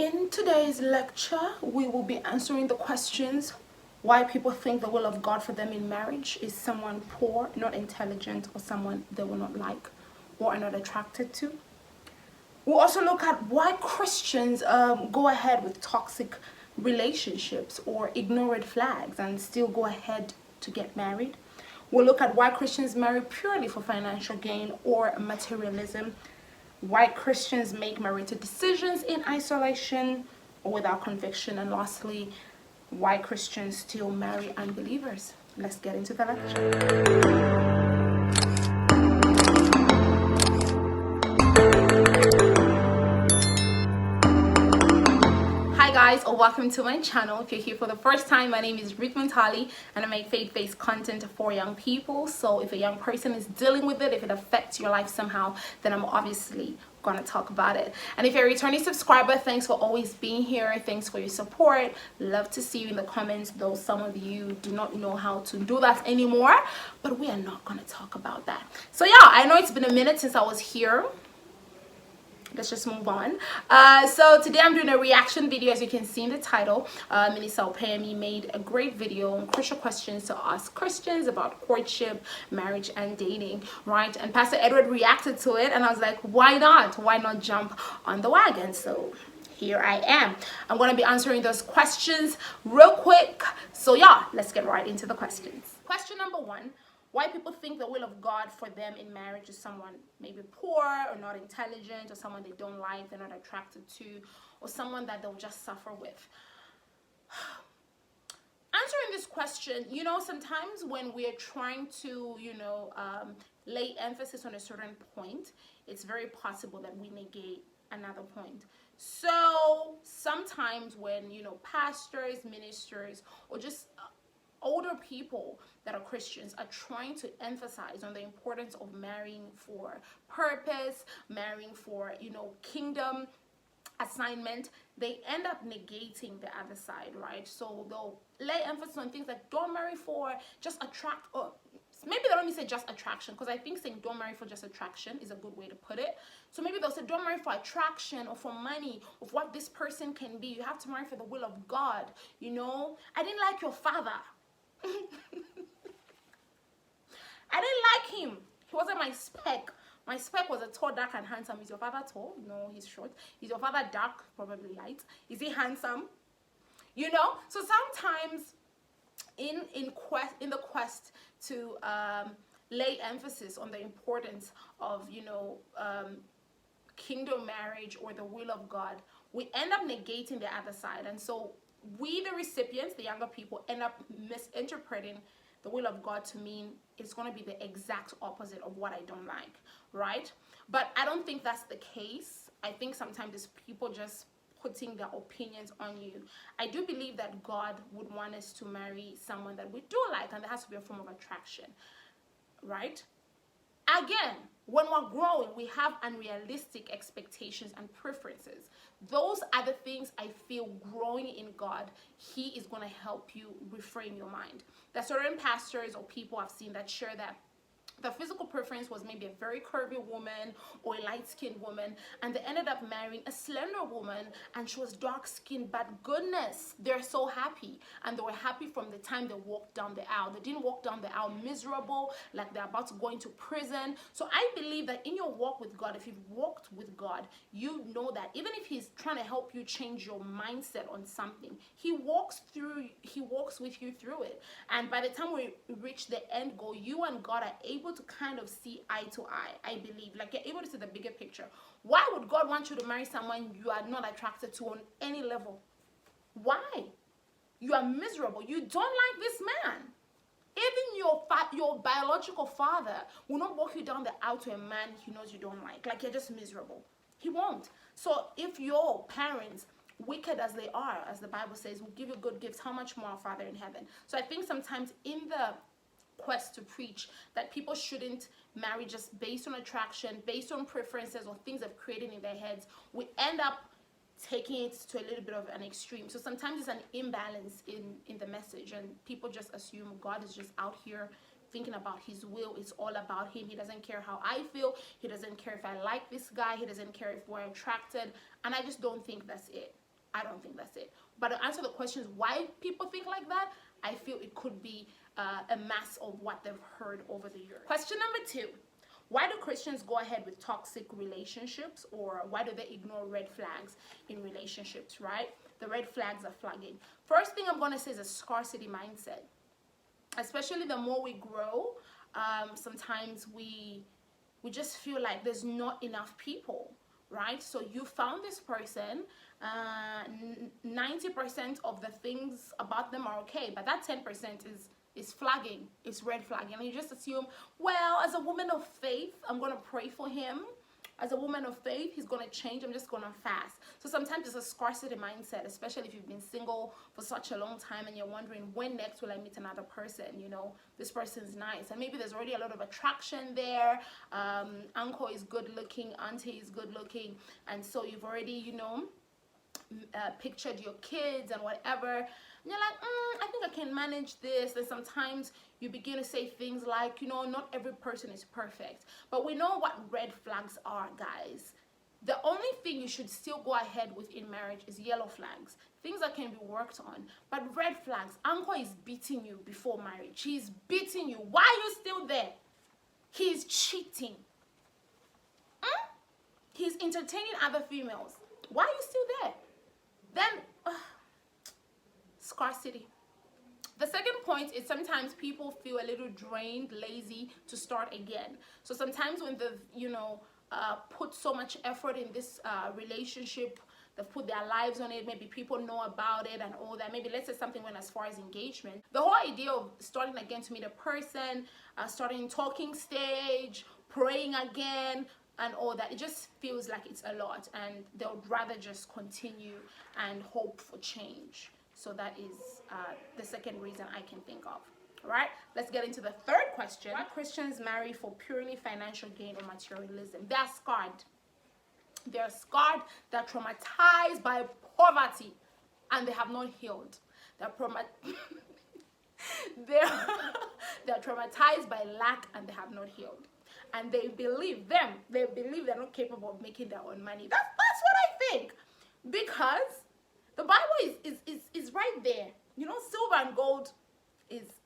In today's lecture, we will be answering the questions why people think the will of God for them in marriage is someone poor, not intelligent, or someone they will not like or are not attracted to. We'll also look at why Christians go ahead with toxic relationships or ignore red flags and still go ahead to get married. We'll look at why Christians marry purely for financial gain or materialism, why Christians make marital decisions in isolation or without conviction, and lastly, why Christians still marry unbelievers. Let's get into the lecture. Hi guys, or welcome to my channel. If you're here for the first time, my name is Ruth Montali and I make faith-based content for young people. So if a young person is dealing with it, if it affects your life somehow, then I'm obviously gonna talk about it. And if you're a returning subscriber, thanks for always being here. Thanks for your support. Love to see you in the comments, though some of you do not know how to do that anymore, but we are not gonna talk about that. So yeah, I know it's been a minute since I was here. Let's just move on. So today I'm doing a reaction video, as you can see in the title. Minister Opayemi made a great video on crucial questions to ask Christians about courtship, marriage, and dating, right? And Pastor Edward reacted to it, and I was like, why not? Why not jump on the wagon? So here I am. I'm going to be answering those questions real quick. So yeah, let's get right into the questions. Question number one. Why people think the will of God for them in marriage is someone maybe poor or not intelligent, or someone they don't like, they're not attracted to, or someone that they'll just suffer with. Answering this question, sometimes when we're trying to, lay emphasis on a certain point, it's very possible that we negate another point. So sometimes when, pastors, ministers, or just older people that are Christians are trying to emphasize on the importance of marrying for purpose, marrying for, kingdom assignment, they end up negating the other side, right? So they'll lay emphasis on things like don't marry for just attract, or maybe they don't even say just attraction, because I think saying don't marry for just attraction is a good way to put it. So maybe they'll say don't marry for attraction or for money, of what this person can be. You have to marry for the will of God. I didn't like your father. I didn't like him. He wasn't my spec. My spec was a tall, dark, and handsome. Is your father tall? No, he's short. Is your father dark? Probably light. Is he handsome? So sometimes in the quest to lay emphasis on the importance of kingdom marriage or the will of God, we end up negating the other side. And so we, the recipients, the younger people, end up misinterpreting the will of God to mean it's going to be the exact opposite of what I don't like, right? But I don't think that's the case. I think sometimes it's people just putting their opinions on you. I do believe that God would want us to marry someone that we do like, and there has to be a form of attraction, right? Again, when we're growing, we have unrealistic expectations and preferences. Those are the things I feel growing in God, He is going to help you reframe your mind. There are certain pastors or people I've seen that share that the physical preference was maybe a very curvy woman or a light-skinned woman, and they ended up marrying a slender woman, and she was dark-skinned, but goodness, they're so happy. And they were happy from the time they walked down the aisle. They didn't walk down the aisle miserable, like they're about to go into prison. So I believe that in your walk with God, if you've walked with God, you know that even if He's trying to help you change your mindset on something, He walks with you through it. And by the time we reach the end goal, you and God are able to kind of see eye to eye. I believe, like, you're able to see the bigger picture. Why would God want you to marry someone you are not attracted to on any level? Why? You are miserable. You don't like this man. Even your biological father will not walk you down the aisle to a man he knows you don't like. Like, you're just miserable. He won't. So if your parents, wicked as they are, as the Bible says, will give you good gifts, how much more our Father in heaven? So I think sometimes in the quest to preach that people shouldn't marry just based on attraction, based on preferences or things they've created in their heads, we end up taking it to a little bit of an extreme. So sometimes it's an imbalance in the message, and people just assume God is just out here thinking about His will. It's all about Him. He doesn't care how I feel. He doesn't care if I like this guy. He doesn't care if we're attracted. And I just don't think that's it. I don't think that's it. But to answer the questions why people think like that, I feel it could be a mass of what they've heard over the years. Question number 2. Why do Christians go ahead with toxic relationships, or why do they ignore red flags in relationships, right? The red flags are flagging. First thing I'm going to say is a scarcity mindset. Especially the more we grow, sometimes we just feel like there's not enough people, right? So you found this person, 90% of the things about them are okay, but that 10% is flagging, it's red flagging, and you just assume, well, as a woman of faith, I'm going to pray for him. As a woman of faith, he's going to change. I'm just going to fast. So sometimes it's a scarcity mindset, especially if you've been single for such a long time and you're wondering, when next will I meet another person? You know, this person's nice. And maybe there's already a lot of attraction there. Uncle is good looking. Auntie is good looking. And so you've already, you know, pictured your kids and whatever. And you're like, I think I can manage this. And sometimes you begin to say things like, you know, not every person is perfect. But we know what red flags are, guys. The only thing you should still go ahead with in marriage is yellow flags. Things that can be worked on. But red flags, uncle is beating you before marriage. He's beating you. Why are you still there? He's cheating. He's entertaining other females. Why are you still there? Then, scarcity. The second point is sometimes people feel a little drained, lazy to start again. So sometimes when they've, you know, put so much effort in this relationship, they've put their lives on it, maybe people know about it and all that. Maybe let's say something went as far as engagement. The whole idea of starting again to meet a person, starting talking stage, praying again, and all that, it just feels like it's a lot, and they would rather just continue and hope for change. So that is the second reason I can think of. All right, let's get into the third question. Why Christians marry for purely financial gain or materialism? They're scarred. They're scarred. They're traumatized by poverty, and they have not healed. They're traumatized by lack, and they have not healed. And they believe they're not capable of making their own money. That's what I think, because the Bible is right there. You know, silver and gold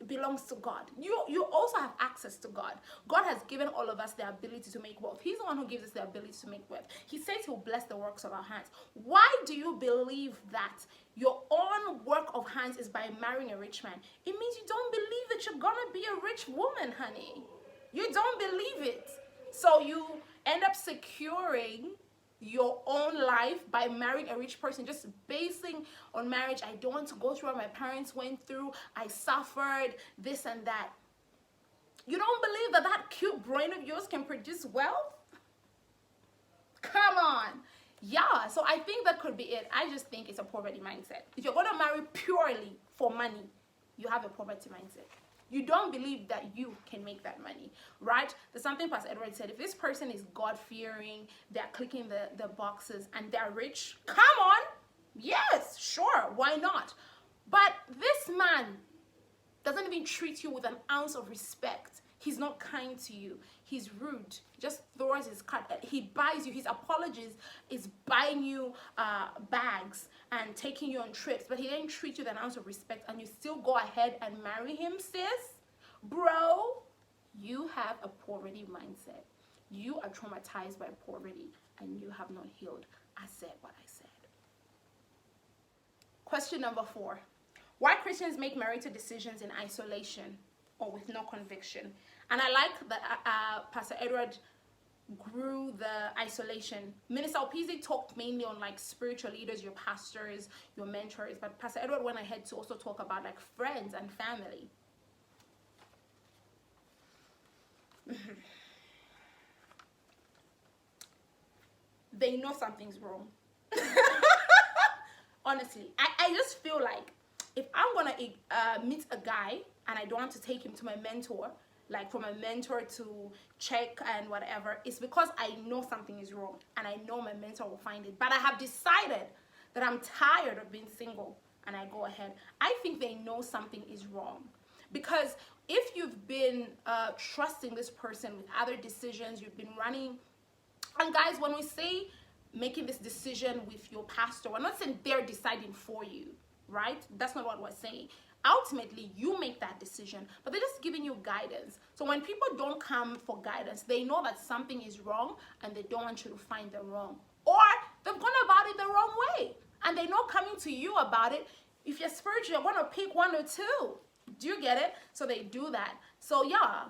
belongs to God. You also have access to God. God has given all of us the ability to make wealth. He's the one who gives us the ability to make wealth. He says he'll bless the works of our hands. Why do you believe that your own work of hands is by marrying a rich man? It means you don't believe that you're gonna be a rich woman, honey. You don't believe it. So you end up securing your own life by marrying a rich person, just basing on marriage. I don't want to go through what my parents went through. I suffered this and that. You don't believe that that cute brain of yours can produce wealth? Come on. Yeah, so I think that could be it. I just think it's a poverty mindset. If you're going to marry purely for money, you have a poverty mindset. You don't believe that you can make that money, right? There's something Pastor Edward said. If this person is God-fearing, they're clicking the boxes, and they're rich, come on. Yes, sure, why not? But this man doesn't even treat you with an ounce of respect. He's not kind to you. He's rude. Just throws his card. He buys you. His apologies is buying you bags and taking you on trips, but he didn't treat you with an ounce of respect, and you still go ahead and marry him, sis? Bro, you have a poverty mindset. You are traumatized by poverty, and you have not healed. I said what I said. Question number 4. Why Christians make marital decisions in isolation or with no conviction? And I like that Pastor Edward grew the isolation. Minister Opisi talked mainly on like spiritual leaders, your pastors, your mentors, but Pastor Edward went ahead to also talk about like friends and family. They know something's wrong. Honestly, I just feel like if I'm gonna meet a guy and I don't want to take him to my mentor, like from a mentor to check and whatever, it's because I know something is wrong and I know my mentor will find it. But I have decided that I'm tired of being single and I go ahead. I think they know something is wrong, because if you've been trusting this person with other decisions, you've been running, and guys, when we say making this decision with your pastor. We're not saying they're deciding for you, right? That's not what we're saying. Ultimately, you make that decision, but they're just giving you guidance. So when people don't come for guidance, they know that something is wrong and they don't want you to find the wrong. Or they've gone about it the wrong way and they know coming to you about it, if you're spiritual, you're going to pick one or two. Do you get it? So they do that. So yeah.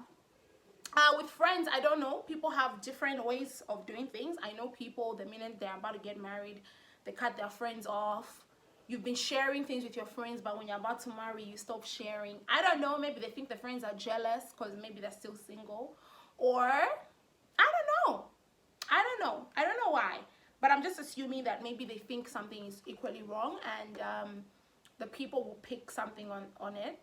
With friends, I don't know. People have different ways of doing things. I know people, the minute they're about to get married, they cut their friends off. You've been sharing things with your friends, but when you're about to marry, you stop sharing. I don't know. Maybe they think the friends are jealous because maybe they're still single. Or, I don't know. I don't know why. But I'm just assuming that maybe they think something is equally wrong and the people will pick something on it.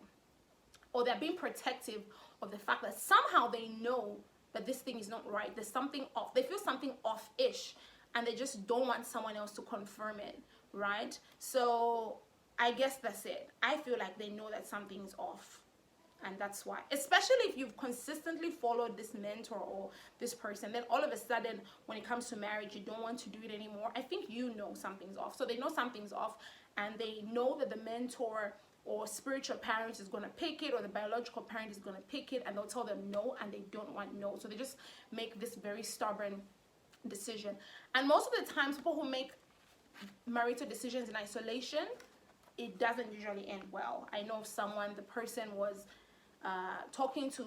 Or they're being protective of the fact that somehow they know that this thing is not right. There's something off. They feel something off-ish and they just don't want someone else to confirm it, right? So I guess that's it. I feel like they know that something is off. And that's why, especially if you've consistently followed this mentor or this person, then all of a sudden when it comes to marriage, you don't want to do it anymore. I think you know something's off. So they know something's off and they know that the mentor or spiritual parent is going to pick it or the biological parent is going to pick it, and they'll tell them no and they don't want no. So they just make this very stubborn decision. And most of the times people who make marital decisions in isolation, it doesn't usually end well. I know of someone, the person was talking to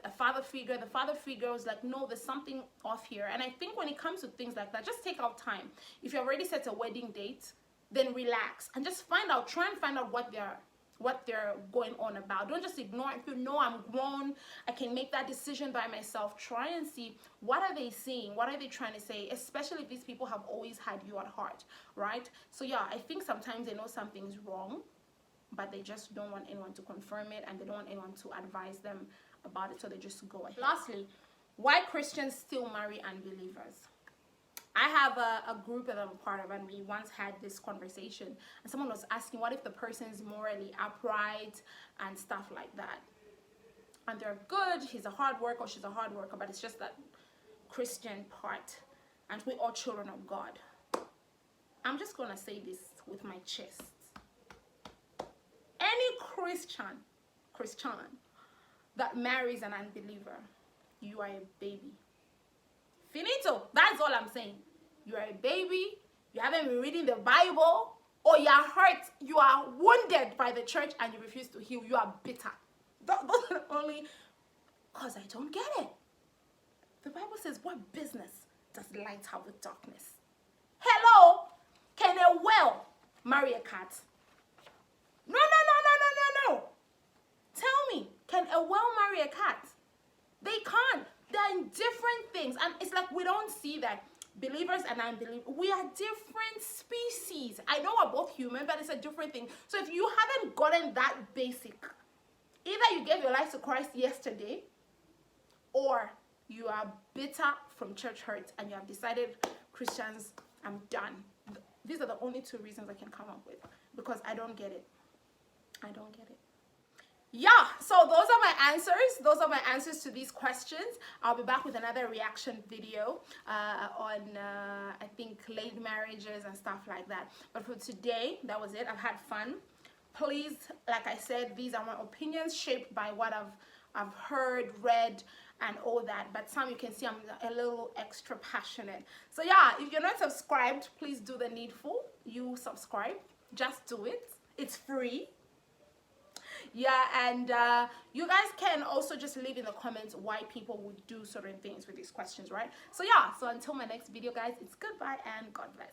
a father figure. The father figure was like, no, there's something off here. And I think when it comes to things like that, just take out time. If you already set a wedding date, then relax and just try and find out what they're going on about. Don't just ignore it. If you know I'm grown, I can make that decision by myself. Try and see, what are they saying? What are they trying to say? Especially if these people have always had you at heart, right? So yeah, I think sometimes they know something's wrong, but they just don't want anyone to confirm it and they don't want anyone to advise them about it, so they just go ahead. Lastly, why Christians still marry unbelievers. I have a group that I'm a part of, and we once had this conversation, and someone was asking, what if the person is morally upright and stuff like that, and they're good, he's a hard worker or she's a hard worker, but it's just that Christian part, and we are children of God. I'm just gonna say this with my chest. Any Christian that marries an unbeliever, you are a baby. Finito. That's all I'm saying. You are a baby. You haven't been reading the Bible, or you are hurt. You are wounded by the church and you refuse to heal. You are bitter. Those are only because I don't get it. The Bible says, what business does light have with darkness? Hello? Can a whale marry a cat? No. Tell me, can a whale marry a cat? They can't. They're in different things. And it's like we don't see that. Believers and unbelievers, we are different species. I know we're both human, but it's a different thing. So if you haven't gotten that basic, either you gave your life to Christ yesterday, or you are bitter from church hurt and you have decided, Christians, I'm done. These are the only two reasons I can come up with, because I don't get it. I don't get it. Yeah, so those are my answers. Those are my answers to these questions. I'll be back with another reaction video on, I think, late marriages and stuff like that. But for today, that was it. I've had fun. Please, like I said, these are my opinions shaped by what I've heard, read, and all that. But some you can see I'm a little extra passionate. So yeah, if you're not subscribed, please do the needful. You subscribe. Just do it. It's free. Yeah, and you guys can also just leave in the comments why people would do certain things with these questions, right? So yeah, so until my next video, guys, it's goodbye and God bless.